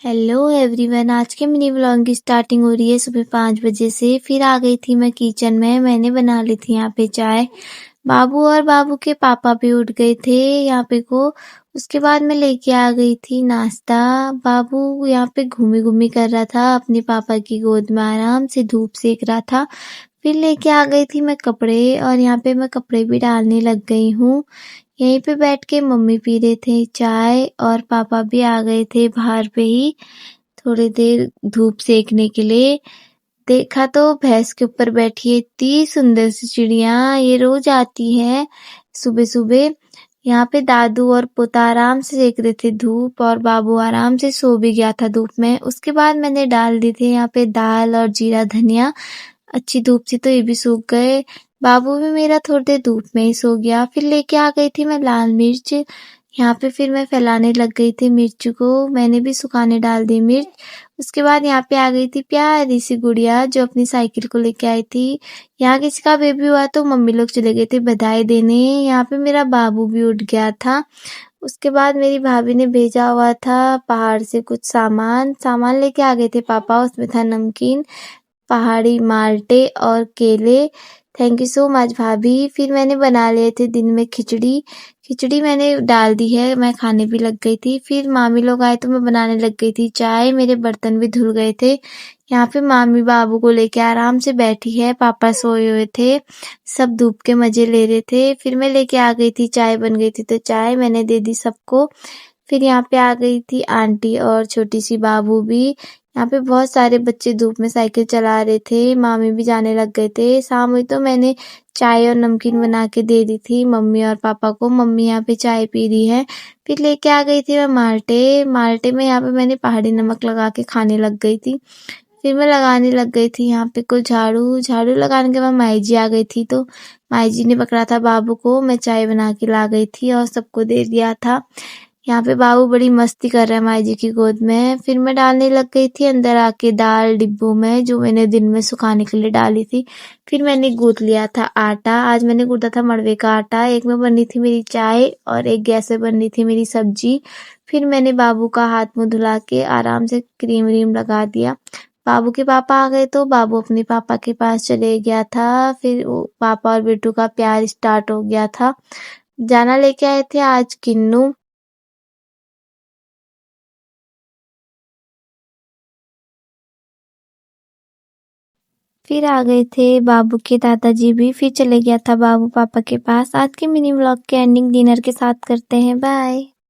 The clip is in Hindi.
Hello everyone. आज के मिनी व्लॉग की स्टार्टिंग हो रही है सुबह 5 बजे से। फिर आ गई थी मैं किचन में। मैंने बना ली थी यहाँ पे चाय। बाबू और बाबू के पापा भी उठ गए थे यहाँ पे को। उसके बाद मैं लेके आ गई थी नाश्ता। बाबू यहाँ पे घूमी घूमी कर रहा था अपने पापा की गोद में, आराम से धूप सेक रहा था। फिर लेके आ गई थी मैं कपड़े, और यहाँ पे मैं कपड़े भी डालने लग गई हूँ। यहीं पे बैठ के मम्मी पी रहे थे चाय, और पापा भी आ गए थे बाहर पे ही थोड़ी देर धूप सेकने के लिए। देखा तो भैंस के ऊपर बैठी है इतनी सुंदर सी चिड़िया। ये रोज आती है सुबह सुबह। यहाँ पे दादू और पोता आराम से सेक रहे थे धूप, और बाबू आराम से सो भी गया था धूप में। उसके बाद मैंने डाल दी थी यहाँ पे दाल और जीरा धनिया। अच्छी धूप थी तो ये भी सूख गए। बाबू भी मेरा थोड़ी देर धूप में ही सो गया। फिर लेके आ गई थी मैं लाल मिर्च। यहाँ पे फिर मैं फैलाने लग गई थी मिर्च को। मैंने भी सुखाने डाल दी मिर्च। उसके बाद यहाँ पे आ गई थी प्यारी सी गुड़िया जो अपनी साइकिल को लेके आई थी। यहाँ किसी का बेबी हुआ तो मम्मी लोग चले गए थे बधाई देने। यहाँ पे मेरा बाबू भी उठ गया था। उसके बाद मेरी भाभी ने भेजा हुआ था पहाड़ से कुछ सामान सामान लेके आ गए थे पापा। उसमें था नमकीन, पहाड़ी माल्टे और केले। थैंक यू सो मच भाभी। फिर मैंने बना लिए थे दिन में खिचड़ी। खिचड़ी मैंने डाल दी है, मैं खाने भी लग गई थी। फिर मामी लोग आए तो मैं बनाने लग गई थी चाय। मेरे बर्तन भी धुल गए थे। यहाँ पे मामी बाबू को लेके आराम से बैठी है, पापा सोए हुए थे। सब धूप के मजे ले रहे थे। फिर मैं लेके आ गई थी, चाय बन गई थी तो चाय मैंने दे दी सबको। फिर यहाँ पे आ गई थी आंटी और छोटी सी बाबू भी। यहाँ पे बहुत सारे बच्चे धूप में साइकिल चला रहे थे। मामी भी जाने लग गए थे। शाम हुई तो मैंने चाय और नमकीन बना के दे दी थी मम्मी और पापा को। मम्मी यहाँ पे चाय पी रही है। फिर लेके आ गई थी मैं माल्टे। माल्टे में यहाँ पे मैंने पहाड़ी नमक लगा के खाने लग गई थी। फिर मैं लगाने लग गई थी यहाँ पे कुछ झाड़ू। झाड़ू लगाने के बाद माई जी आ गई थी तो माई जी ने पकड़ा था बाबू को। मैं चाय बना के ला गई थी और सबको दे दिया था। यहाँ पे बाबू बड़ी मस्ती कर रहा है माई जी की गोद में। फिर मैं डालने लग गई थी अंदर आके दाल डिब्बों में जो मैंने दिन में सुखाने के लिए डाली थी। फिर मैंने गूंथ लिया था आटा। आज मैंने गूंथा था मड़वे का आटा। एक में बनी थी मेरी चाय और एक गैस पे बनी थी मेरी सब्जी। फिर मैंने बाबू का हाथ मुंह धुला के आराम से क्रीम व्रीम लगा दिया। बाबू के पापा आ गए तो बाबू अपने पापा के पास चले गया था। फिर पापा और बेटू का प्यार स्टार्ट हो गया था। जाना लेके आए थे आज किन्नू। फिर आ गए थे बाबू के दादाजी भी। फिर चले गया था बाबू पापा के पास। आज के मिनी व्लॉग के एंडिंग डिनर के साथ करते हैं। बाय।